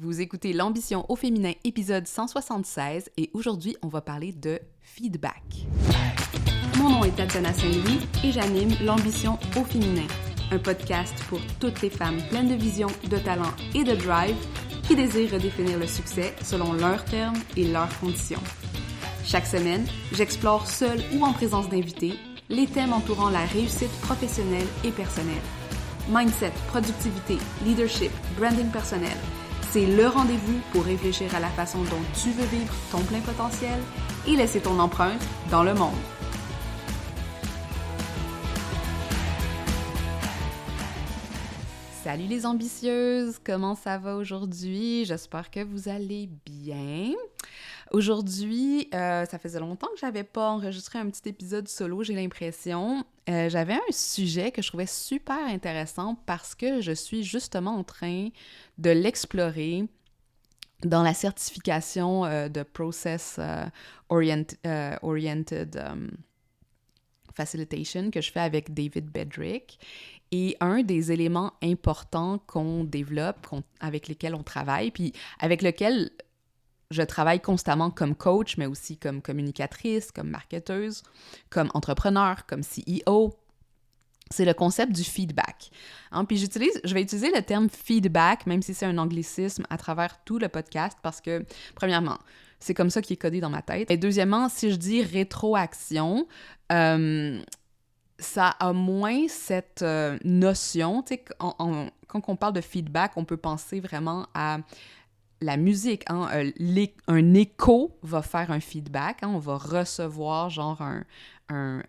Vous écoutez l'Ambition au féminin, épisode 176, et aujourd'hui, on va parler de feedback. Mon nom est Tatiana Saint-Louis et j'anime l'Ambition au féminin, un podcast pour toutes les femmes pleines de vision, de talent et de drive qui désirent redéfinir le succès selon leurs termes et leurs conditions. Chaque semaine, j'explore seule ou en présence d'invités les thèmes entourant la réussite professionnelle et personnelle. Mindset, productivité, leadership, branding personnel. C'est le rendez-vous pour réfléchir à la façon dont tu veux vivre ton plein potentiel et laisser ton empreinte dans le monde. Salut les ambitieuses! Comment ça va aujourd'hui? J'espère que vous allez bien. Aujourd'hui, ça faisait longtemps que j'avais pas enregistré un petit épisode solo, j'ai l'impression. J'avais un sujet que je trouvais super intéressant parce que je suis justement en train de l'explorer dans la certification de Process Oriented Facilitation que je fais avec David Bedrick. Et un des éléments importants qu'on développe, avec lesquels on travaille, puis avec lequel je travaille constamment comme coach, mais aussi comme communicatrice, comme marketeuse, comme entrepreneur, comme CEO, c'est le concept du feedback. Puis je vais utiliser le terme feedback, même si c'est un anglicisme, à travers tout le podcast, parce que, premièrement, c'est comme ça qui est codé dans ma tête. Et deuxièmement, si je dis rétroaction, ça a moins cette notion, tu sais, quand on parle de feedback, on peut penser vraiment à la musique, un écho va faire un feedback, on va recevoir genre un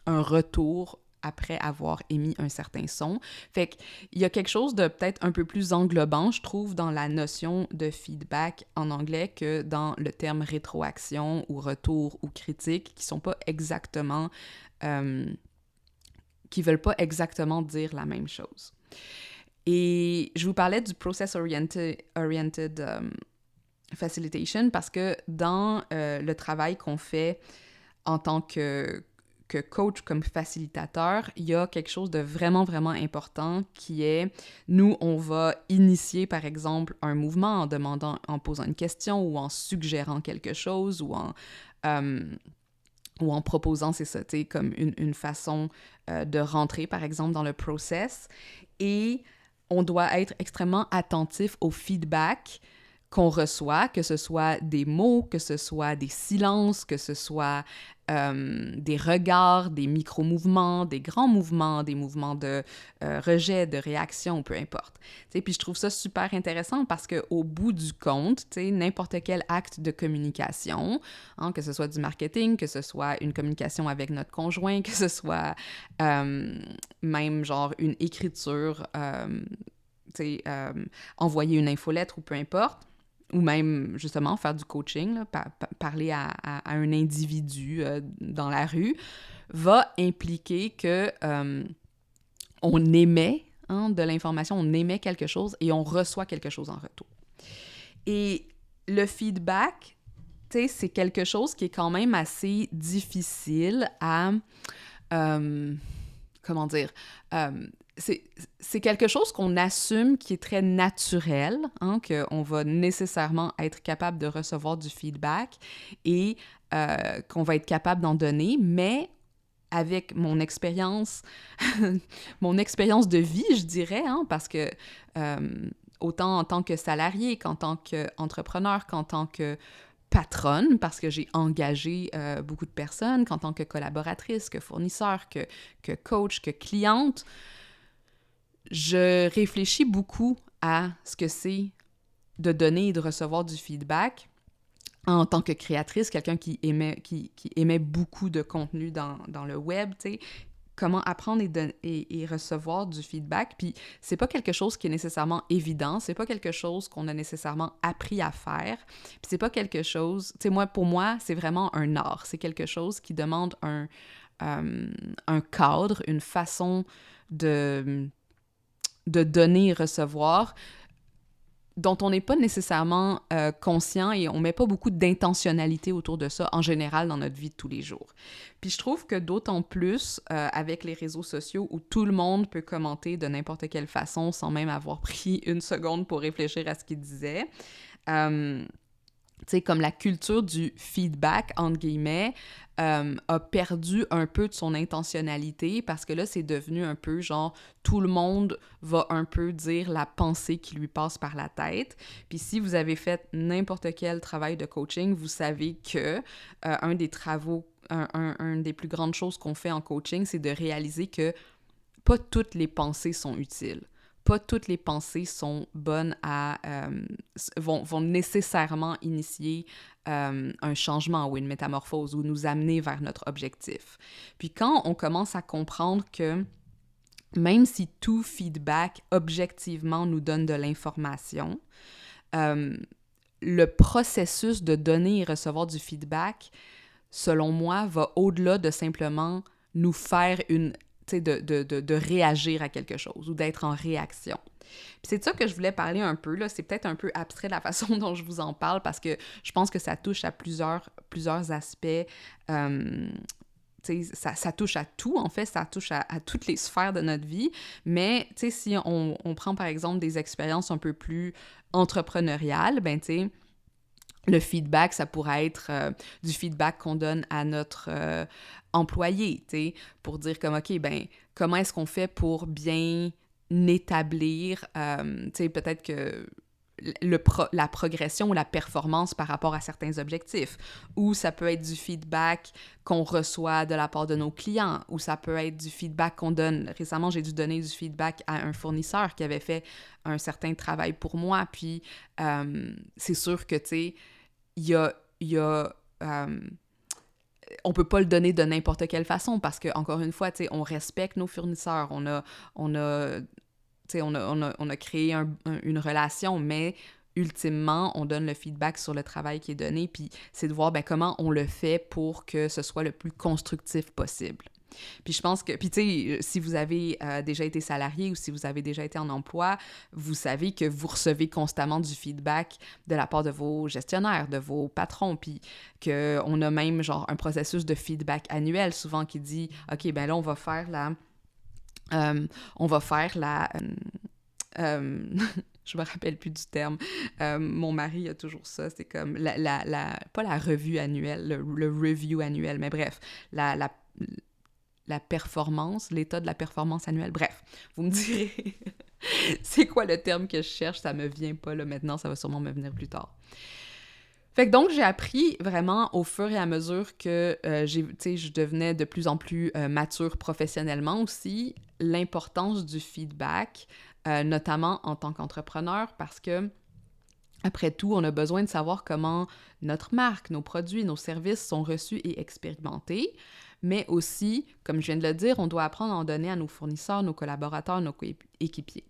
retour après avoir émis un certain son. Fait qu'il y a quelque chose de peut-être un peu plus englobant, je trouve, dans la notion de feedback en anglais que dans le terme rétroaction ou retour ou critique, qui sont pas exactement... qui veulent pas exactement dire la même chose. Et je vous parlais du Process Oriented Facilitation parce que dans le travail qu'on fait en tant que coach, comme facilitateur, il y a quelque chose de vraiment, vraiment important qui est, nous, on va initier, par exemple, un mouvement en posant une question ou en suggérant quelque chose ou en proposant, c'est ça, tu sais, comme une façon de rentrer, par exemple, dans le process. Et on doit être extrêmement attentif au feedback qu'on reçoit, que ce soit des mots, que ce soit des silences, que ce soit des regards, des micro-mouvements, des grands mouvements, des mouvements de rejet, de réaction, peu importe. Puis je trouve ça super intéressant parce qu'au bout du compte, n'importe quel acte de communication, que ce soit du marketing, que ce soit une communication avec notre conjoint, que ce soit même genre une écriture, envoyer une infolettre ou peu importe, ou même, justement, faire du coaching, là, parler à un individu dans la rue, va impliquer que on émet de l'information, on émet quelque chose et on reçoit quelque chose en retour. Et le feedback, c'est quelque chose qui est quand même assez difficile à... comment dire... c'est quelque chose qu'on assume qui est très naturel, qu'on va nécessairement être capable de recevoir du feedback et qu'on va être capable d'en donner, mais avec mon expérience de vie, je dirais, parce que autant en tant que salarié qu'en tant qu'entrepreneur, qu'en tant que patronne, parce que j'ai engagé beaucoup de personnes, qu'en tant que collaboratrice, que fournisseur, que coach, que cliente, je réfléchis beaucoup à ce que c'est de donner et de recevoir du feedback en tant que créatrice, quelqu'un qui émet beaucoup de contenu dans le web, tu sais, comment apprendre et recevoir du feedback. Puis c'est pas quelque chose qui est nécessairement évident, c'est pas quelque chose qu'on a nécessairement appris à faire, puis c'est pas quelque chose... Tu sais, pour moi, c'est vraiment un art. C'est quelque chose qui demande un cadre, une façon de donner et recevoir dont on n'est pas nécessairement conscient et on met pas beaucoup d'intentionnalité autour de ça en général dans notre vie de tous les jours. Puis je trouve que d'autant plus avec les réseaux sociaux où tout le monde peut commenter de n'importe quelle façon sans même avoir pris une seconde pour réfléchir à ce qu'il disait. Tu sais, comme la culture du feedback, entre guillemets, a perdu un peu de son intentionnalité parce que là, c'est devenu un peu genre, tout le monde va un peu dire la pensée qui lui passe par la tête. Puis si vous avez fait n'importe quel travail de coaching, vous savez que un des travaux, un des plus grandes choses qu'on fait en coaching, c'est de réaliser que pas toutes les pensées sont utiles. Pas toutes les pensées sont bonnes vont nécessairement initier un changement ou une métamorphose ou nous amener vers notre objectif. Puis quand on commence à comprendre que même si tout feedback objectivement nous donne de l'information, le processus de donner et recevoir du feedback, selon moi, va au-delà de simplement nous faire de réagir à quelque chose ou d'être en réaction. Puis c'est de ça que je voulais parler un peu, là. C'est peut-être un peu abstrait la façon dont je vous en parle parce que je pense que ça touche à plusieurs aspects. Ça touche à tout, en fait, ça touche à toutes les sphères de notre vie. Mais si on prend par exemple des expériences un peu plus entrepreneuriales, ben le feedback, ça pourrait être du feedback qu'on donne à notre employé, pour dire comme, OK, ben comment est-ce qu'on fait pour bien établir, peut-être que la progression ou la performance par rapport à certains objectifs. Ou ça peut être du feedback qu'on reçoit de la part de nos clients, ou ça peut être du feedback qu'on donne. Récemment, j'ai dû donner du feedback à un fournisseur qui avait fait un certain travail pour moi, puis c'est sûr que, on peut pas le donner de n'importe quelle façon parce que, encore une fois, on respecte nos fournisseurs, on a créé une relation, mais ultimement, on donne le feedback sur le travail qui est donné, puis c'est de voir comment on le fait pour que ce soit le plus constructif possible. Puis je pense que, si vous avez déjà été salarié ou si vous avez déjà été en emploi, vous savez que vous recevez constamment du feedback de la part de vos gestionnaires, de vos patrons, puis qu'on a même genre un processus de feedback annuel souvent qui dit « OK, ben là, on va faire je me rappelle plus du terme. Mon mari a toujours ça. C'est comme pas la revue annuelle, le review annuel, mais bref, la performance, l'état de la performance annuelle. Bref, vous me direz c'est quoi le terme que je cherche, ça me vient pas là maintenant, ça va sûrement me venir plus tard. Fait que donc, j'ai appris vraiment au fur et à mesure que je devenais de plus en plus mature professionnellement aussi, l'importance du feedback, notamment en tant qu'entrepreneur, parce que, après tout, on a besoin de savoir comment notre marque, nos produits, nos services sont reçus et expérimentés, mais aussi, comme je viens de le dire, on doit apprendre à en donner à nos fournisseurs, nos collaborateurs, nos équipiers.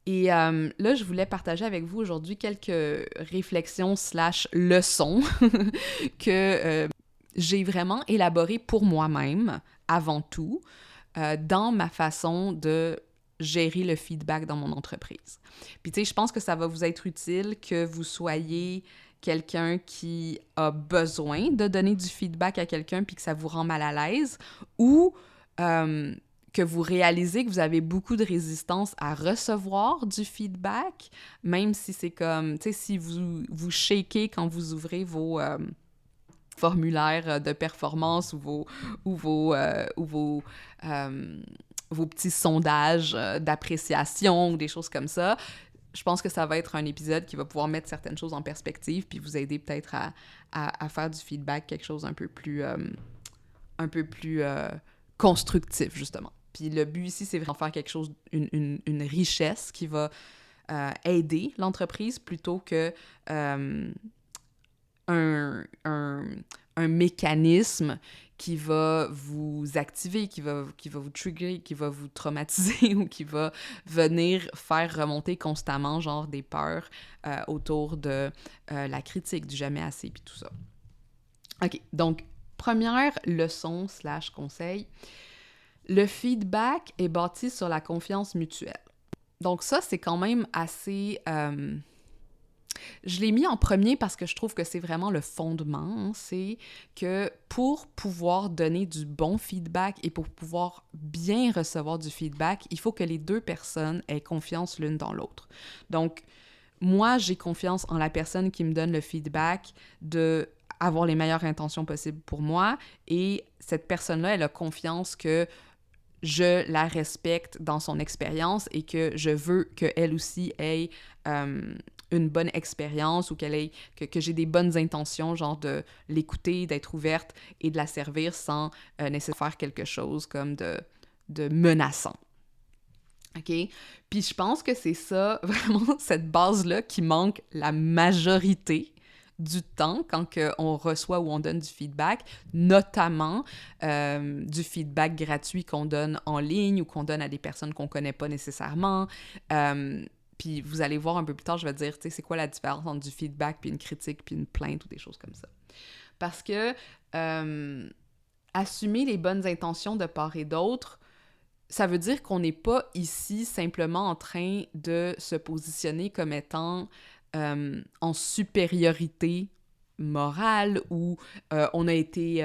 Et là, je voulais partager avec vous aujourd'hui quelques réflexions / leçons que j'ai vraiment élaborées pour moi-même, avant tout, dans ma façon de gérer le feedback dans mon entreprise. Puis je pense que ça va vous être utile que vous soyez quelqu'un qui a besoin de donner du feedback à quelqu'un puis que ça vous rend mal à l'aise, ou que vous réalisez que vous avez beaucoup de résistance à recevoir du feedback, même si c'est comme, si vous shakez quand vous ouvrez vos formulaires de performance ou vos petits sondages d'appréciation ou des choses comme ça. Je pense que ça va être un épisode qui va pouvoir mettre certaines choses en perspective puis vous aider peut-être à faire du feedback quelque chose un peu plus constructif, justement. Puis le but ici, c'est vraiment faire quelque chose, une richesse qui va aider l'entreprise plutôt que un mécanisme qui va vous activer, qui va vous trigger, qui va vous traumatiser ou qui va venir faire remonter constamment genre des peurs autour de la critique, du jamais assez, puis tout ça. OK, donc première leçon / conseil, le feedback est bâti sur la confiance mutuelle. Donc ça, c'est quand même assez... Je l'ai mis en premier parce que je trouve que c'est vraiment le fondement, hein. C'est que pour pouvoir donner du bon feedback et pour pouvoir bien recevoir du feedback, il faut que les deux personnes aient confiance l'une dans l'autre. Donc, moi, j'ai confiance en la personne qui me donne le feedback de avoir les meilleures intentions possibles pour moi et cette personne-là, elle a confiance que je la respecte dans son expérience et que je veux qu'elle aussi ait une bonne expérience ou qu'elle ait, que j'ai des bonnes intentions, genre de l'écouter, d'être ouverte et de la servir sans nécessairement faire quelque chose comme de menaçant. OK? Puis je pense que c'est ça, vraiment, cette base-là qui manque la majorité du temps quand on reçoit ou on donne du feedback, notamment du feedback gratuit qu'on donne en ligne ou qu'on donne à des personnes qu'on connaît pas nécessairement. Puis vous allez voir un peu plus tard, je vais dire, tu sais, c'est quoi la différence entre du feedback puis une critique puis une plainte ou des choses comme ça. Parce que assumer les bonnes intentions de part et d'autre, ça veut dire qu'on n'est pas ici simplement en train de se positionner comme étant en supériorité morale ou on a été,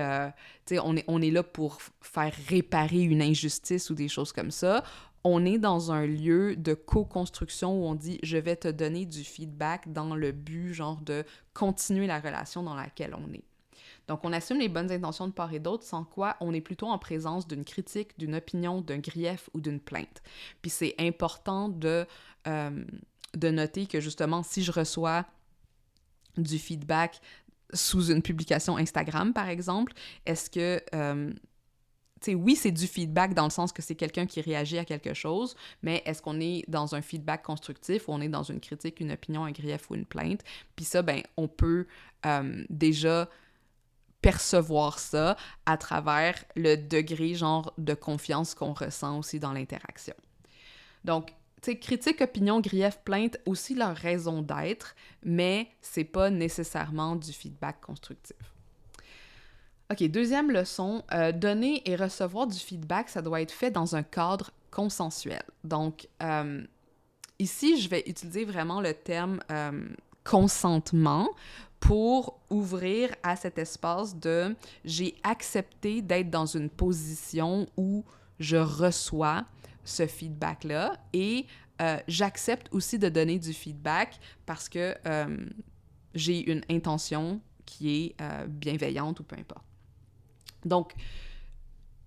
tu sais, on est là pour faire réparer une injustice ou des choses comme ça. On est dans un lieu de co-construction où on dit « je vais te donner du feedback dans le but, genre, de continuer la relation dans laquelle on est ». Donc, on assume les bonnes intentions de part et d'autre, sans quoi on est plutôt en présence d'une critique, d'une opinion, d'un grief ou d'une plainte. Puis c'est important de noter que, justement, si je reçois du feedback sous une publication Instagram, par exemple, est-ce que... tu sais, oui, c'est du feedback dans le sens que c'est quelqu'un qui réagit à quelque chose, mais est-ce qu'on est dans un feedback constructif ou on est dans une critique, une opinion, un grief ou une plainte? Puis ça, ben, on peut déjà percevoir ça à travers le degré, genre, de confiance qu'on ressent aussi dans l'interaction. Donc, tu sais, critique, opinion, grief, plainte, aussi leur raison d'être, mais c'est pas nécessairement du feedback constructif. OK, deuxième leçon, donner et recevoir du feedback, ça doit être fait dans un cadre consensuel. Donc, ici, je vais utiliser vraiment le terme consentement pour ouvrir à cet espace de j'ai accepté d'être dans une position où je reçois ce feedback-là et j'accepte aussi de donner du feedback parce que j'ai une intention qui est bienveillante ou peu importe. Donc,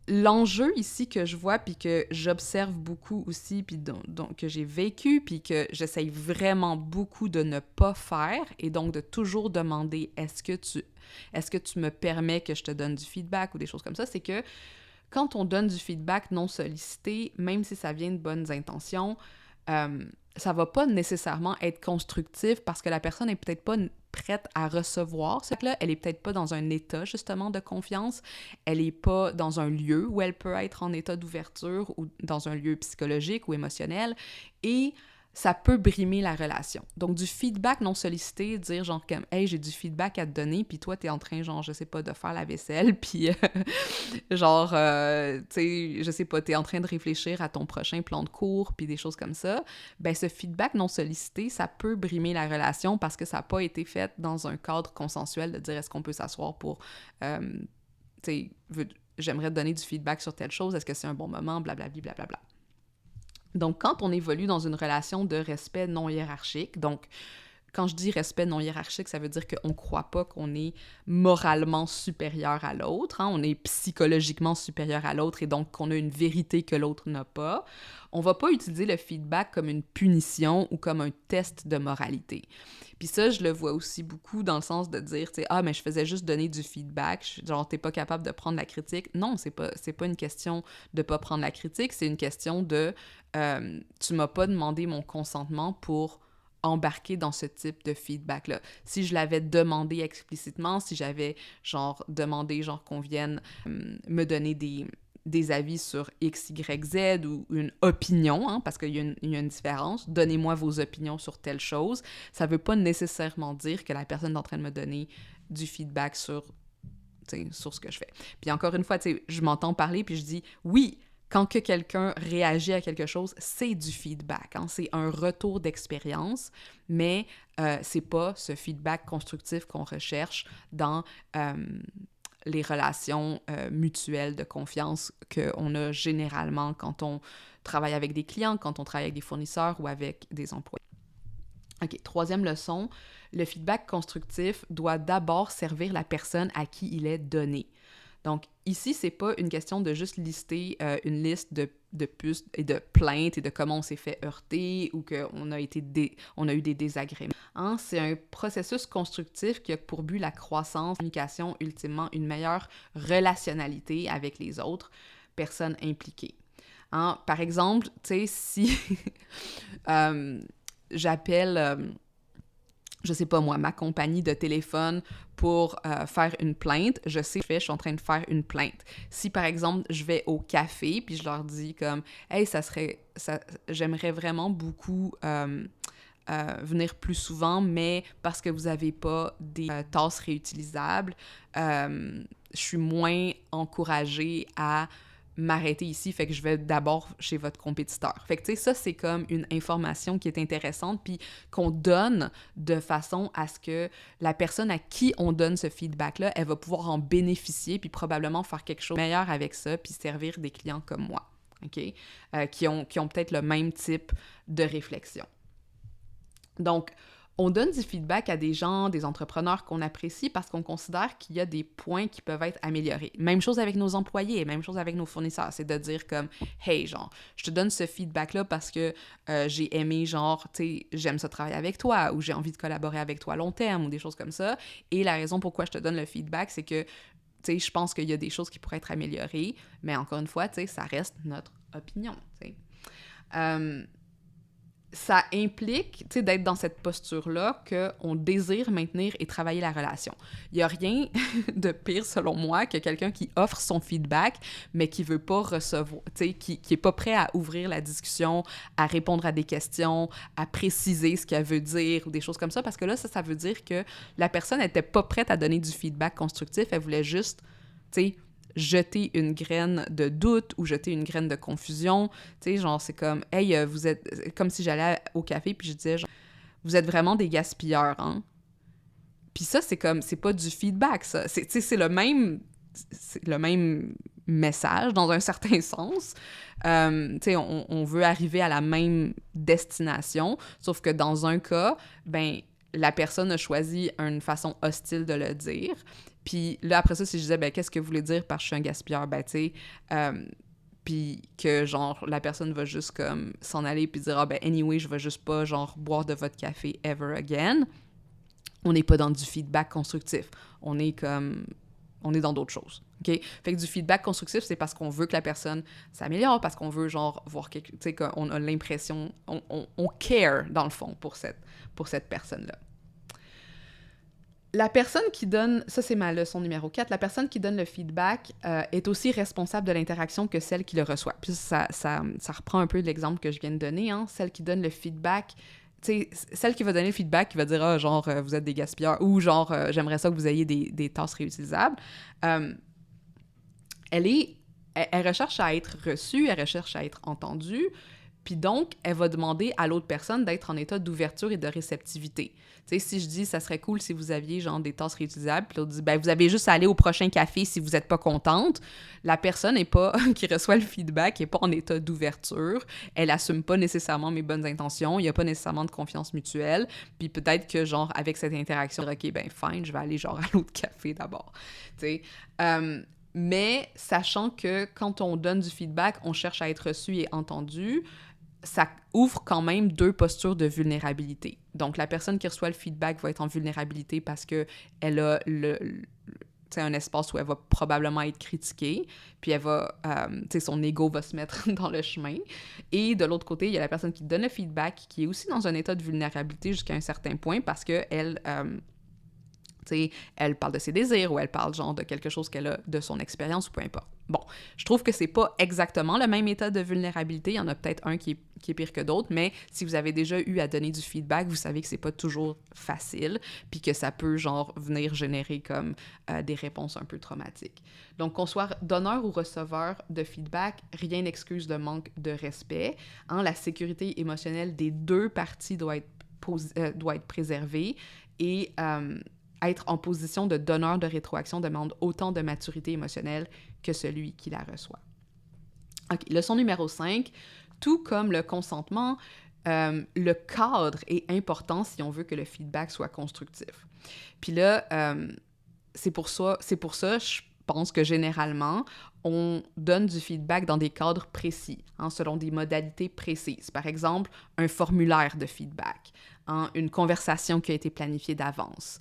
l'enjeu ici que je vois, puis que j'observe beaucoup aussi, puis donc que j'ai vécu, puis que j'essaye vraiment beaucoup de ne pas faire, et donc de toujours demander est-ce que tu me permets que je te donne du feedback ou des choses comme ça, c'est que quand on donne du feedback non sollicité, même si ça vient de bonnes intentions, ça va pas nécessairement être constructif parce que la personne est peut-être pas prête à recevoir ce que-là, elle est peut-être pas dans un état justement de confiance, elle est pas dans un lieu où elle peut être en état d'ouverture ou dans un lieu psychologique ou émotionnel et ça peut brimer la relation. Donc, du feedback non sollicité, dire genre comme « Hey, j'ai du feedback à te donner, puis toi, t'es en train, genre, je sais pas, de faire la vaisselle, puis genre, tu sais, je sais pas, t'es en train de réfléchir à ton prochain plan de cours, puis des choses comme ça. » Ben, ce feedback non sollicité, ça peut brimer la relation parce que ça n'a pas été fait dans un cadre consensuel de dire « Est-ce qu'on peut s'asseoir pour, tu sais, j'aimerais te donner du feedback sur telle chose, est-ce que c'est un bon moment, blablabla, blablabla. » Donc, quand on évolue dans une relation de respect non hiérarchique, donc, quand je dis respect non hiérarchique, ça veut dire qu'on ne croit pas qu'on est moralement supérieur à l'autre, hein, on est psychologiquement supérieur à l'autre et donc qu'on a une vérité que l'autre n'a pas. On ne va pas utiliser le feedback comme une punition ou comme un test de moralité. Puis ça, je le vois aussi beaucoup dans le sens de dire, tu sais, ah, mais je faisais juste donner du feedback, genre, t'es pas capable de prendre la critique. Non, c'est pas une question de pas prendre la critique, c'est une question de, tu m'as pas demandé mon consentement pour embarquer dans ce type de feedback-là. Si je l'avais demandé explicitement, si j'avais, genre, demandé, genre, qu'on vienne me donner des avis sur X, Y, Z ou une opinion, hein, parce qu'il y a une différence. Donnez-moi vos opinions sur telle chose. Ça veut pas nécessairement dire que la personne est en train de me donner du feedback sur ce que je fais. Puis encore une fois, je m'entends parler puis je dis « Oui, quand que quelqu'un réagit à quelque chose, c'est du feedback, hein? C'est un retour d'expérience, mais c'est pas ce feedback constructif qu'on recherche dans les relations mutuelles de confiance qu'on a généralement quand on travaille avec des clients, quand on travaille avec des fournisseurs ou avec des employés. OK, troisième leçon, le feedback constructif doit d'abord servir la personne à qui il est donné. Donc, ici, c'est pas une question de juste lister une liste de puces et de plaintes et de comment on s'est fait heurter ou qu'on a on a eu des désagréments. Hein? C'est un processus constructif qui a pour but la croissance, la communication, ultimement une meilleure relationnalité avec les autres personnes impliquées. Hein? Par exemple, tu sais, si j'appelle... je sais pas moi, ma compagnie de téléphone pour faire une plainte, je sais que je suis en train de faire une plainte. Si, par exemple, je vais au café, puis je leur dis comme « Hey, j'aimerais vraiment beaucoup venir plus souvent, mais parce que vous n'avez pas des tasses réutilisables, je suis moins encouragée à m'arrêter ici, fait que je vais d'abord chez votre compétiteur. » Fait que, tu sais, ça, c'est comme une information qui est intéressante, puis qu'on donne de façon à ce que la personne à qui on donne ce feedback-là, elle va pouvoir en bénéficier, puis probablement faire quelque chose de meilleur avec ça, puis servir des clients comme moi, OK? Qui ont peut-être le même type de réflexion. Donc, on donne du feedback à des gens, des entrepreneurs qu'on apprécie parce qu'on considère qu'il y a des points qui peuvent être améliorés. Même chose avec nos employés, même chose avec nos fournisseurs. C'est de dire comme « Hey, genre, je te donne ce feedback-là parce que j'ai aimé, genre, tu sais, j'aime ça travailler avec toi ou j'ai envie de collaborer avec toi à long terme ou des choses comme ça. Et la raison pourquoi je te donne le feedback, c'est que, tu sais, je pense qu'il y a des choses qui pourraient être améliorées, mais encore une fois, tu sais, ça reste notre opinion, tu sais. Ça implique, tu sais, d'être dans cette posture-là qu'on désire maintenir et travailler la relation. Il n'y a rien de pire, selon moi, que quelqu'un qui offre son feedback, mais qui veut pas recevoir, tu sais, qui est pas prêt à ouvrir la discussion, à répondre à des questions, à préciser ce qu'elle veut dire ou des choses comme ça, parce que là, ça veut dire que la personne n'était pas prête à donner du feedback constructif, elle voulait juste, tu sais, jeter une graine de doute ou jeter une graine de confusion. Tu sais, genre, c'est comme, hey, vous êtes... Comme si j'allais au café puis je disais, genre, vous êtes vraiment des gaspilleurs, hein? Puis ça, c'est comme, c'est pas du feedback, ça. Tu sais, c'est le même message, dans un certain sens. Tu sais, on veut arriver à la même destination, sauf que dans un cas, ben la personne a choisi une façon hostile de le dire. Puis là, après ça, si je disais, ben qu'est-ce que vous voulez dire par « je suis un gaspilleur », ben tu sais, puis que, genre, la personne va juste comme s'en aller puis dire « ah ben anyway, je vais juste pas, genre, boire de votre café ever again », on n'est pas dans du feedback constructif. On est dans d'autres choses, OK? Fait que du feedback constructif, c'est parce qu'on veut que la personne s'améliore, parce qu'on veut, genre, voir quelque... Tu sais, qu'on a l'impression... On care, dans le fond, pour cette personne-là. La personne qui donne... Ça, c'est ma leçon numéro 4. La personne qui donne le feedback est aussi responsable de l'interaction que celle qui le reçoit. Puis ça reprend un peu l'exemple que je viens de donner, hein? Celle qui donne le feedback... Tu sais, celle qui va donner le feedback, qui va dire « ah, genre, vous êtes des gaspilleurs » ou genre « j'aimerais ça que vous ayez des tasses réutilisables », elle recherche à être reçue, elle recherche à être entendue, puis donc, elle va demander à l'autre personne d'être en état d'ouverture et de réceptivité. Tu sais, si je dis « ça serait cool si vous aviez, genre, des tasses réutilisables », puis l'autre dit « ben, vous avez juste à aller au prochain café si vous n'êtes pas contente », la personne n'est pas, qui reçoit le feedback, n'est pas en état d'ouverture, elle assume pas nécessairement mes bonnes intentions, il n'y a pas nécessairement de confiance mutuelle, puis peut-être que, genre, avec cette interaction, « OK, ben, fine, je vais aller, genre, à l'autre café d'abord. » Tu sais, mais sachant que quand on donne du feedback, on cherche à être reçu et entendu, ça ouvre quand même deux postures de vulnérabilité. Donc, la personne qui reçoit le feedback va être en vulnérabilité parce qu'elle a un espace où elle va probablement être critiquée, puis elle va, son ego va se mettre dans le chemin. Et de l'autre côté, il y a la personne qui donne le feedback qui est aussi dans un état de vulnérabilité jusqu'à un certain point parce qu'elle... elle parle de ses désirs ou elle parle genre de quelque chose qu'elle a de son expérience ou peu importe. Bon, je trouve que c'est pas exactement le même état de vulnérabilité. Il y en a peut-être un qui est pire que d'autres, mais si vous avez déjà eu à donner du feedback, vous savez que c'est pas toujours facile, puis que ça peut, genre, venir générer comme des réponses un peu traumatiques. Donc, qu'on soit donneur ou receveur de feedback, rien n'excuse le manque de respect. Hein, la sécurité émotionnelle des deux parties doit être préservée et être en position de donneur de rétroaction demande autant de maturité émotionnelle que celui qui la reçoit. OK, leçon numéro 5. Tout comme le consentement, le cadre est important si on veut que le feedback soit constructif. Puis là, c'est pour ça, je pense que généralement, on donne du feedback dans des cadres précis, hein, selon des modalités précises. Par exemple, un formulaire de feedback, hein, une conversation qui a été planifiée d'avance.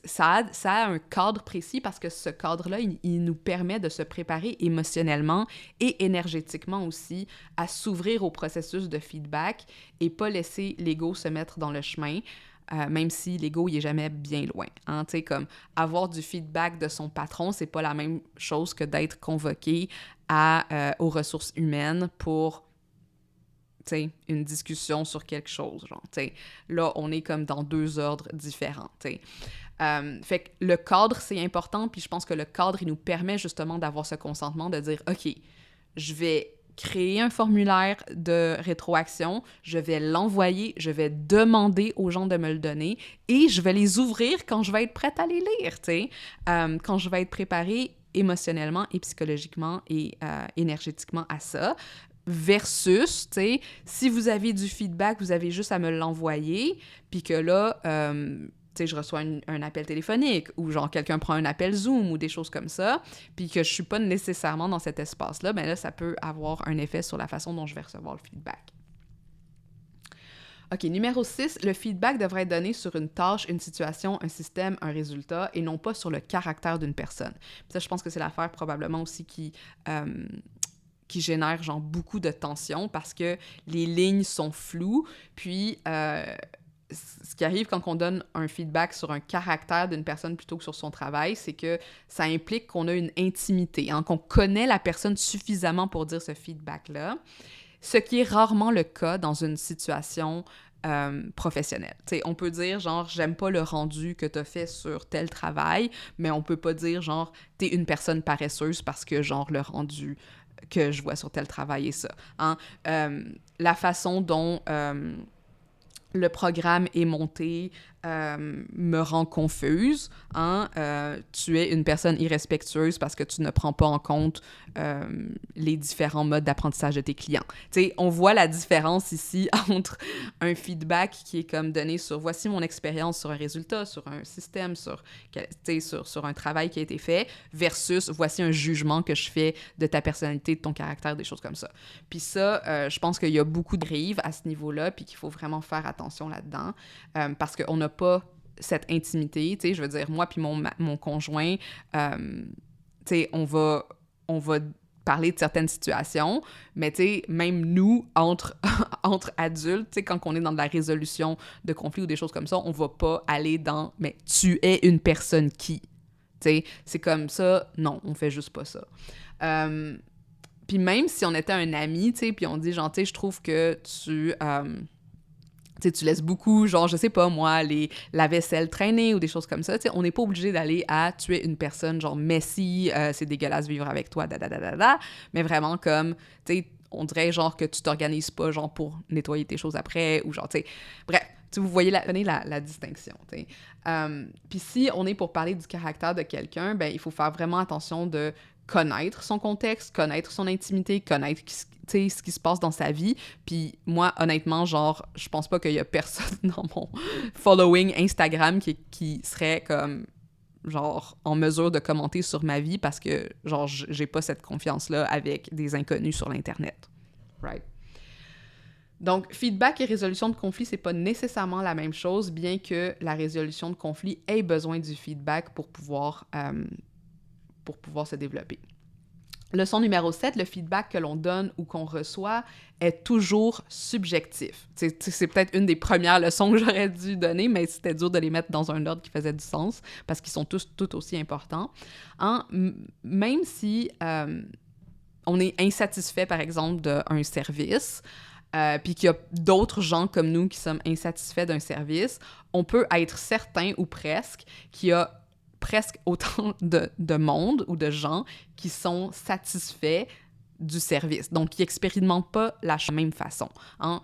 Ça a un cadre précis parce que ce cadre-là, il nous permet de se préparer émotionnellement et énergétiquement aussi à s'ouvrir au processus de feedback et pas laisser l'ego se mettre dans le chemin. Même si l'ego, il est jamais bien loin. Hein? Tu sais, comme avoir du feedback de son patron, c'est pas la même chose que d'être convoqué aux ressources humaines pour, tu sais, une discussion sur quelque chose. Genre, tu sais, là, on est comme dans deux ordres différents, tu sais. Fait que le cadre, c'est important, puis je pense que le cadre, il nous permet justement d'avoir ce consentement, de dire, OK, je vais créer un formulaire de rétroaction, je vais l'envoyer, je vais demander aux gens de me le donner et je vais les ouvrir quand je vais être prête à les lire, tu sais, quand je vais être préparée émotionnellement et psychologiquement et énergétiquement à ça. Versus, tu sais, si vous avez du feedback, vous avez juste à me l'envoyer, puis que là, tu sais, je reçois un appel téléphonique ou genre quelqu'un prend un appel Zoom ou des choses comme ça, puis que je suis pas nécessairement dans cet espace-là, ben là, ça peut avoir un effet sur la façon dont je vais recevoir le feedback. OK, numéro 6, le feedback devrait être donné sur une tâche, une situation, un système, un résultat, et non pas sur le caractère d'une personne. Puis ça, je pense que c'est l'affaire probablement aussi qui génère genre beaucoup de tension parce que les lignes sont floues, puis ce qui arrive quand on donne un feedback sur un caractère d'une personne plutôt que sur son travail, c'est que ça implique qu'on a une intimité, hein, qu'on connaît la personne suffisamment pour dire ce feedback-là, ce qui est rarement le cas dans une situation professionnelle. T'sais, on peut dire, genre, j'aime pas le rendu que t'as fait sur tel travail, mais on peut pas dire, genre, t'es une personne paresseuse parce que, genre, le rendu que je vois sur tel travail est ça. Hein? La façon dont le programme est monté me rend confuse. Hein? Tu es une personne irrespectueuse parce que tu ne prends pas en compte les différents modes d'apprentissage de tes clients. T'sais, on voit la différence ici entre un feedback qui est comme donné sur voici mon expérience sur un résultat, sur un système, sur un travail qui a été fait, versus voici un jugement que je fais de ta personnalité, de ton caractère, des choses comme ça. Puis ça, je pense qu'il y a beaucoup de dérives à ce niveau-là, puis qu'il faut vraiment faire attention là-dedans, parce qu'on n'a pas cette intimité, tu sais, je veux dire, moi puis mon conjoint, tu sais, on va parler de certaines situations, mais tu sais, même nous, entre adultes, tu sais, quand on est dans de la résolution de conflits ou des choses comme ça, on va pas aller dans « mais tu es une personne qui », tu sais, c'est comme ça, non, on fait juste pas ça. Puis même si on était un ami, tu sais, puis on dit genre, tu sais, je trouve que tu laisses beaucoup, genre, je sais pas, moi, la vaisselle traîner ou des choses comme ça. Tu sais, on n'est pas obligé d'aller à tuer une personne, genre, Messi, c'est dégueulasse vivre avec toi, mais vraiment comme, tu sais, on dirait, genre, que tu t'organises pas, genre, pour nettoyer tes choses après, ou genre, tu sais, bref, vous voyez la distinction, tu sais. Puis si on est pour parler du caractère de quelqu'un, ben il faut faire vraiment attention de connaître son contexte, connaître son intimité, connaître ce qui se passe dans sa vie. Puis moi, honnêtement, genre, je pense pas qu'il y a personne dans mon following Instagram qui serait comme, genre, en mesure de commenter sur ma vie parce que, genre, j'ai pas cette confiance-là avec des inconnus sur l'Internet. Right? Donc, feedback et résolution de conflit, c'est pas nécessairement la même chose, bien que la résolution de conflit ait besoin du feedback pour pouvoir se développer. Leçon numéro 7, le feedback que l'on donne ou qu'on reçoit est toujours subjectif. C'est peut-être une des premières leçons que j'aurais dû donner, mais c'était dur de les mettre dans un ordre qui faisait du sens, parce qu'ils sont tous tout aussi importants. Même si on est insatisfait, par exemple, d'un service, puis qu'il y a d'autres gens comme nous qui sommes insatisfaits d'un service, on peut être certain, ou presque, qu'il y a presque autant de monde ou de gens qui sont satisfaits du service. Donc, qui n'expérimentent pas la même façon. Hein?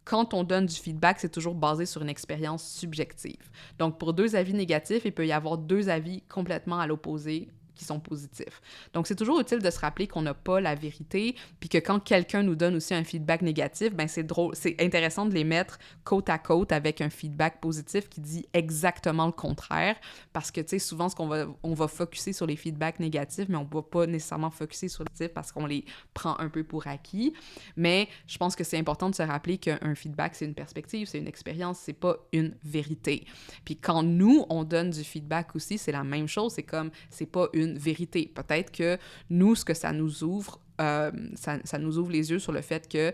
Quand on donne du feedback, c'est toujours basé sur une expérience subjective. Donc, pour 2 avis négatifs, il peut y avoir 2 avis complètement à l'opposé qui sont positifs. Donc, c'est toujours utile de se rappeler qu'on n'a pas la vérité, puis que quand quelqu'un nous donne aussi un feedback négatif, ben c'est drôle, c'est intéressant de les mettre côte à côte avec un feedback positif qui dit exactement le contraire, parce que, tu sais, souvent, on va focusser sur les feedbacks négatifs, mais on ne va pas nécessairement focusser sur les positifs parce qu'on les prend un peu pour acquis. Mais je pense que c'est important de se rappeler qu'un feedback, c'est une perspective, c'est une expérience, c'est pas une vérité. Puis quand nous, on donne du feedback aussi, c'est la même chose, c'est comme, c'est pas une vérité. Peut-être que nous, ce que ça nous ouvre, ça nous ouvre les yeux sur le fait que,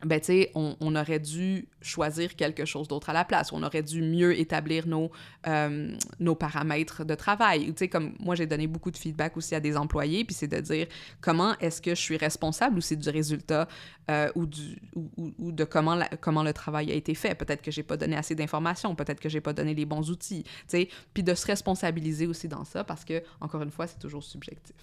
ben, tu sais, on aurait dû choisir quelque chose d'autre à la place, on aurait dû mieux établir nos paramètres de travail. Tu sais, comme moi, j'ai donné beaucoup de feedback aussi à des employés, puis c'est de dire comment est-ce que je suis responsable aussi du résultat ou de comment le travail a été fait. Peut-être que j'ai pas donné assez d'informations, peut-être que j'ai pas donné les bons outils, tu sais, puis de se responsabiliser aussi dans ça, parce que, encore une fois, c'est toujours subjectif.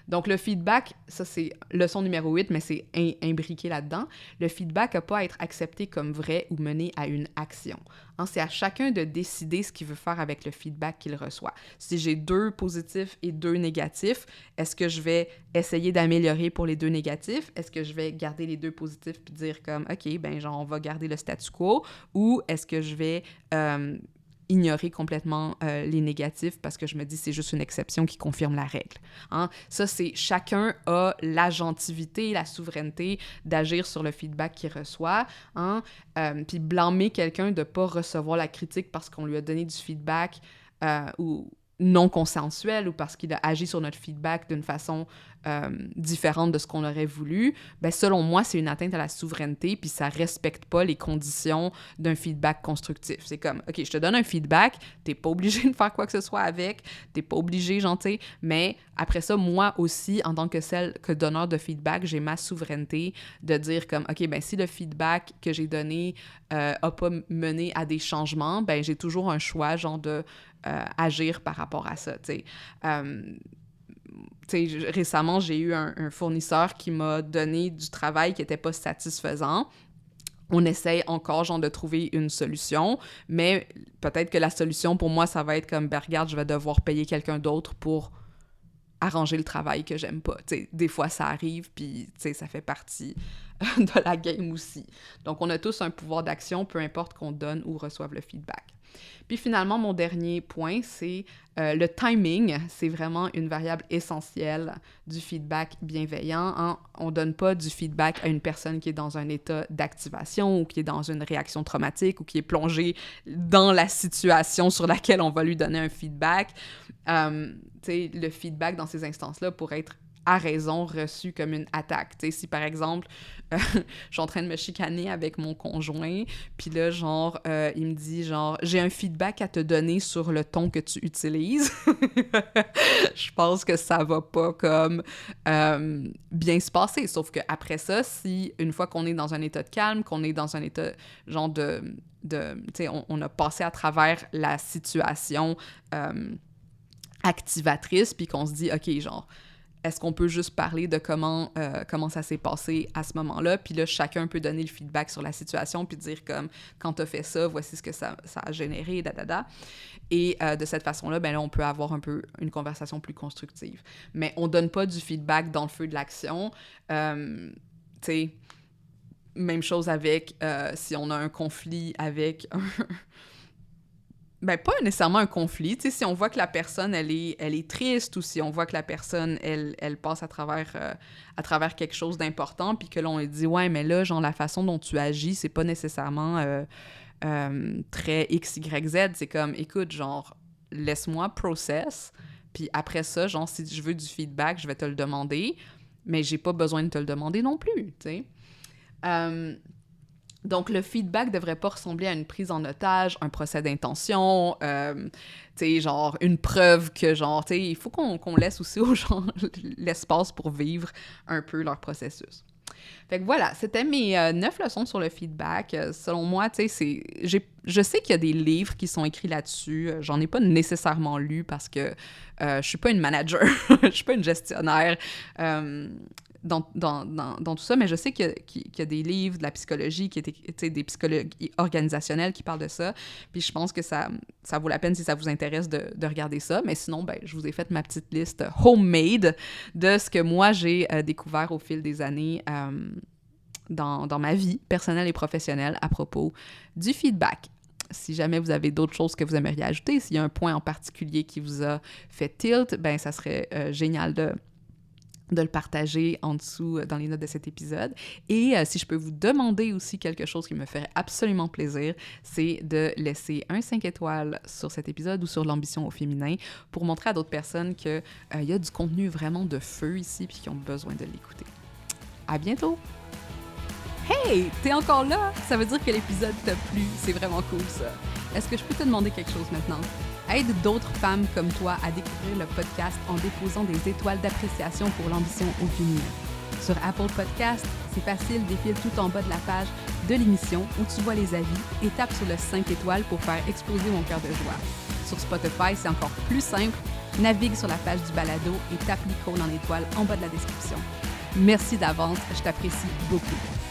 Donc, le feedback, ça, c'est leçon numéro 8, mais c'est imbriqué là-dedans. Le feedback n'a pas à être accepté comme vrai ou mené à une action. Hein, c'est à chacun de décider ce qu'il veut faire avec le feedback qu'il reçoit. Si j'ai 2 positifs et 2 négatifs, est-ce que je vais essayer d'améliorer pour les 2 négatifs? Est-ce que je vais garder les 2 positifs puis dire comme, OK, ben genre, on va garder le statu quo? Ou est-ce que je vais ignorer complètement les négatifs parce que je me dis c'est juste une exception qui confirme la règle. Hein? Ça, c'est chacun a l'agentivité, la souveraineté d'agir sur le feedback qu'il reçoit. Hein? Puis blâmer quelqu'un de ne pas recevoir la critique parce qu'on lui a donné du feedback ou non consensuel ou parce qu'il a agi sur notre feedback d'une façon différente de ce qu'on aurait voulu, ben selon moi, c'est une atteinte à la souveraineté puis ça respecte pas les conditions d'un feedback constructif. C'est comme, OK, je te donne un feedback, t'es pas obligé de faire quoi que ce soit avec, t'es pas obligé, gentil, mais après ça, moi aussi, en tant que donneur de feedback, j'ai ma souveraineté de dire comme, OK, ben si le feedback que j'ai donné a pas mené à des changements, ben j'ai toujours un choix, genre de agir par rapport à ça, tu sais. Récemment, j'ai eu un fournisseur qui m'a donné du travail qui n'était pas satisfaisant. On essaye encore, genre, de trouver une solution, mais peut-être que la solution, pour moi, ça va être comme, ben regarde, je vais devoir payer quelqu'un d'autre pour arranger le travail que j'aime pas. T'sais, des fois, ça arrive, puis ça fait partie de la game aussi. Donc, on a tous un pouvoir d'action, peu importe qu'on donne ou reçoive le feedback. Puis finalement, mon dernier point, c'est le timing. C'est vraiment une variable essentielle du feedback bienveillant. Hein? On ne donne pas du feedback à une personne qui est dans un état d'activation ou qui est dans une réaction traumatique ou qui est plongée dans la situation sur laquelle on va lui donner un feedback. Le feedback dans ces instances-là pourrait être à raison reçu comme une attaque. T'sais, si par exemple, je suis en train de me chicaner avec mon conjoint, puis là, genre, il me dit, genre, j'ai un feedback à te donner sur le ton que tu utilises. Je pense que ça va pas comme bien se passer. Sauf qu'après ça, si une fois qu'on est dans un état de calme, qu'on est dans un état genre tu sais, on a passé à travers la situation activatrice, puis qu'on se dit, OK, genre, est-ce qu'on peut juste parler de comment ça s'est passé à ce moment-là? Puis là, chacun peut donner le feedback sur la situation, puis dire comme, quand t'as fait ça, voici ce que ça a généré, da. Et de cette façon-là, ben là, on peut avoir un peu une conversation plus constructive. Mais on donne pas du feedback dans le feu de l'action. Tu sais, même chose avec si on a un conflit avec ben, pas nécessairement un conflit. Tu sais, si on voit que la personne, elle est triste ou si on voit que la personne, elle passe à travers quelque chose d'important puis que là, on lui dit « Ouais, mais là, genre, la façon dont tu agis, c'est pas nécessairement très X, Y, Z. » C'est comme « Écoute, genre, laisse-moi process, Puis après ça, genre, si je veux du feedback, je vais te le demander, mais j'ai pas besoin de te le demander non plus, tu sais. Donc, le feedback devrait pas ressembler à une prise en otage, un procès d'intention, tu sais, genre, une preuve que, genre, tu sais, il faut qu'on laisse aussi aux gens l'espace pour vivre un peu leur processus. Fait que voilà, c'était mes 9 leçons sur le feedback. Selon moi, tu sais, je sais qu'il y a des livres qui sont écrits là-dessus. J'en ai pas nécessairement lu parce que je suis pas une manager, je suis pas une gestionnaire dans tout ça, mais je sais qu'il y a des livres de la psychologie, tu sais, des psychologues organisationnels qui parlent de ça. Puis je pense que ça vaut la peine si ça vous intéresse de regarder ça. Mais sinon, ben, je vous ai fait ma petite liste homemade de ce que moi j'ai découvert au fil des années dans ma vie personnelle et professionnelle à propos du feedback. Si jamais vous avez d'autres choses que vous aimeriez ajouter, s'il y a un point en particulier qui vous a fait tilt, ben ça serait génial de le partager en dessous dans les notes de cet épisode. Et si je peux vous demander aussi quelque chose qui me ferait absolument plaisir, c'est de laisser un 5 étoiles sur cet épisode ou sur l'ambition au féminin pour montrer à d'autres personnes qu'il y a du contenu vraiment de feu ici puis qui ont besoin de l'écouter. À bientôt! Hey! T'es encore là? Ça veut dire que l'épisode t'a plu. C'est vraiment cool, ça. Est-ce que je peux te demander quelque chose maintenant? Aide d'autres femmes comme toi à découvrir le podcast en déposant des étoiles d'appréciation pour l'ambition au féminin. Sur Apple Podcast, c'est facile, défile tout en bas de la page de l'émission où tu vois les avis et tape sur le 5 étoiles pour faire exploser mon cœur de joie. Sur Spotify, c'est encore plus simple. Navigue sur la page du balado et tape l'icône en étoile en bas de la description. Merci d'avance, je t'apprécie beaucoup.